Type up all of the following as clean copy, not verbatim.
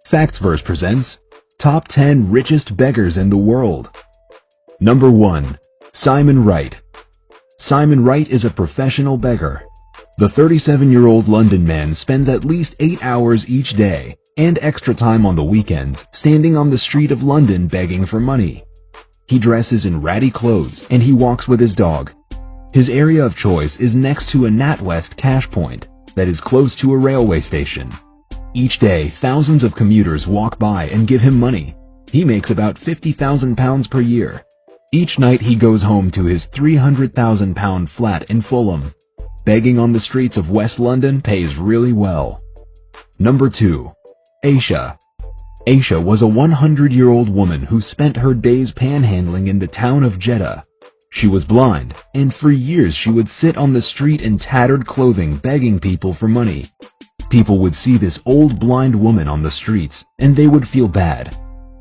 Factsverse presents Top 10 Richest Beggars in the World. Number 1. Simon Wright. Simon Wright is a professional beggar. The 37-year-old London man spends at least 8 hours each day and extra time on the weekends standing on the street of London begging for money. He dresses in ratty clothes and he walks with his dog. His area of choice is next to a NatWest cash point that is close to a railway station. Each day, thousands of commuters walk by and give him money. He makes about £50,000 per year. Each night he goes home to his £300,000 flat in Fulham. Begging on the streets of West London pays really well. Number 2. Aisha. Aisha was a 100-year-old woman who spent her days panhandling in the town of Jeddah. She was blind, and for years she would sit on the street in tattered clothing begging people for money. People would see this old blind woman on the streets, and they would feel bad.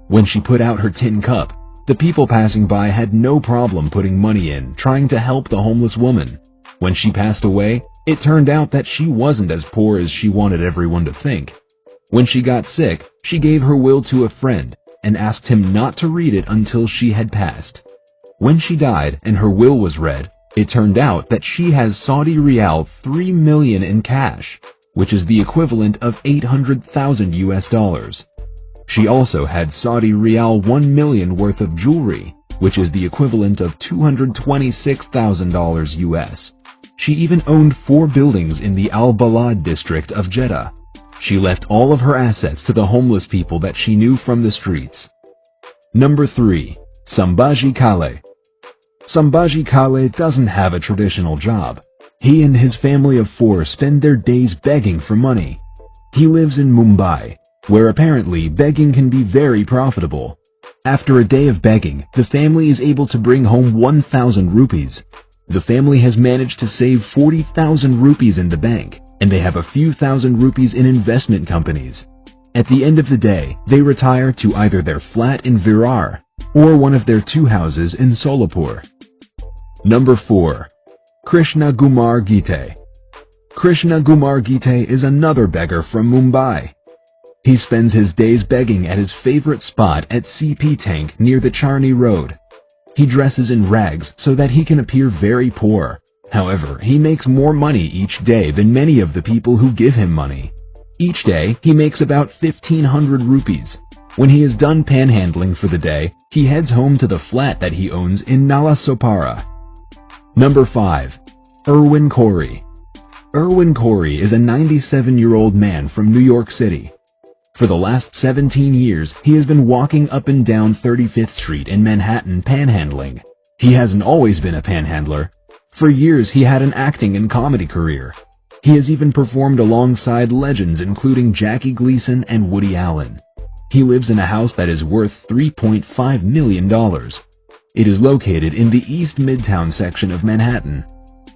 When she put out her tin cup, the people passing by had no problem putting money in, trying to help the homeless woman. When she passed away, it turned out that she wasn't as poor as she wanted everyone to think. When she got sick, she gave her will to a friend and asked him not to read it until she had passed. When she died and her will was read, it turned out that she has Saudi Riyal 3 million in cash, which is the equivalent of 800,000 US dollars. She also had Saudi Riyal 1 million worth of jewelry, which is the equivalent of $226,000 US. She even owned 4 buildings in the Al Balad district of Jeddah. She left all of her assets to the homeless people that she knew from the streets. Number 3. Sambhaji Kale. Sambhaji Kale doesn't have a traditional job. He and his family of 4 spend their days begging for money. He lives in Mumbai, where apparently begging can be very profitable. After a day of begging, the family is able to bring home 1,000 rupees. The family has managed to save 40,000 rupees in the bank, and they have a few thousand rupees in investment companies. At the end of the day, they retire to either their flat in Virar or one of their 2 houses in Solapur. Number 4. Krishna Kumar Gite. Krishna Kumar Gite is another beggar from Mumbai. He spends his days begging at his favorite spot at CP Tank near the Charni Road. He dresses in rags so that he can appear very poor. However, he makes more money each day than many of the people who give him money. Each day, he makes about 1,500 rupees. When he is done panhandling for the day, he heads home to the flat that he owns in Nala Sopara. Number 5. Erwin Corey. Erwin Corey is a 97-year-old man from New York City. For the last 17 years, he has been walking up and down 35th Street in Manhattan panhandling. He hasn't always been a panhandler. For years, he had an acting and comedy career. He has even performed alongside legends including Jackie Gleason and Woody Allen. He lives in a house that is worth $3.5 million. It is located in the East Midtown section of Manhattan.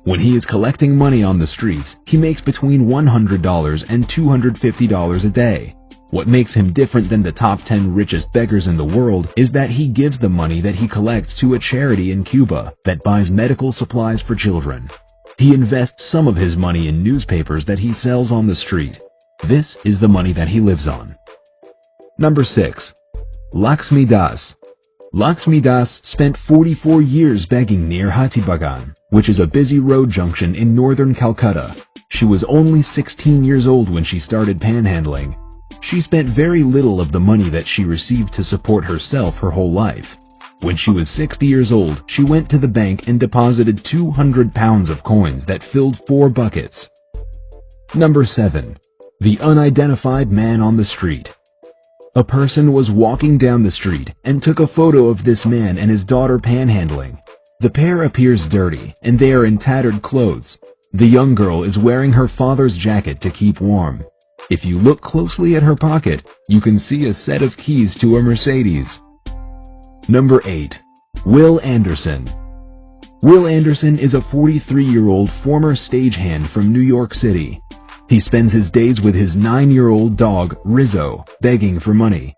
When he is collecting money on the streets, he makes between $100 and $250 a day. What makes him different than the top 10 richest beggars in the world is that he gives the money that he collects to a charity in Cuba that buys medical supplies for children. He invests some of his money in newspapers that he sells on the street. This is the money that he lives on. Number 6. Lakshmi Das. Lakshmi Das spent 44 years begging near Hatibagan, which is a busy road junction in northern Calcutta. She was only 16 years old when she started panhandling. She spent very little of the money that she received to support herself her whole life. When she was 60 years old, she went to the bank and deposited 200 pounds of coins that filled 4 buckets. Number 7. The unidentified man on the street. A person was walking down the street and took a photo of this man and his daughter panhandling. The pair appears dirty and they are in tattered clothes. The young girl is wearing her father's jacket to keep warm. If you look closely at her pocket, you can see a set of keys to a Mercedes. Number 8. Will Anderson. Will Anderson is a 43-year-old former stagehand from New York City. He spends his days with his 9-year-old dog, Rizzo, begging for money.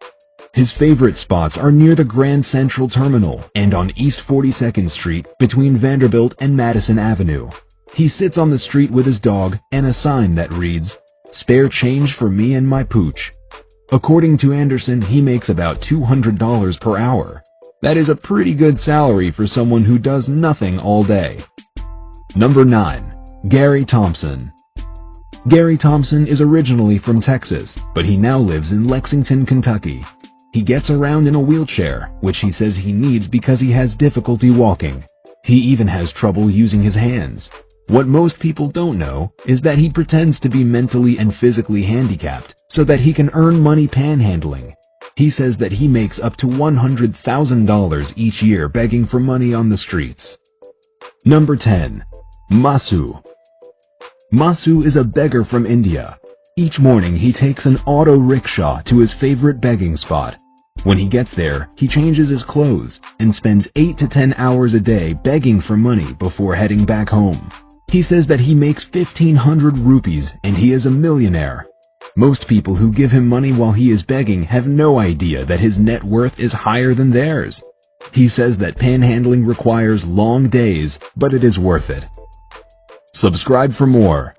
His favorite spots are near the Grand Central Terminal and on East 42nd Street between Vanderbilt and Madison Avenue. He sits on the street with his dog and a sign that reads, Spare change for me and my pooch. According to Anderson, he makes about $200 per hour. That is a pretty good salary for someone who does nothing all day. Number 9. Gary Thompson. Gary Thompson is originally from Texas, but he now lives in Lexington, Kentucky. He gets around in a wheelchair, which he says he needs because he has difficulty walking. He even has trouble using his hands. What most people don't know is that he pretends to be mentally and physically handicapped so that he can earn money panhandling. He says that he makes up to $100,000 each year begging for money on the streets. Number 10. Masu. Masu is a beggar from India. Each morning he takes an auto rickshaw to his favorite begging spot. When he gets there, he changes his clothes and spends 8 to 10 hours a day begging for money before heading back home. He says that he makes 1,500 rupees and he is a millionaire. Most people who give him money while he is begging have no idea that his net worth is higher than theirs. He says that panhandling requires long days, but it is worth it. Subscribe for more.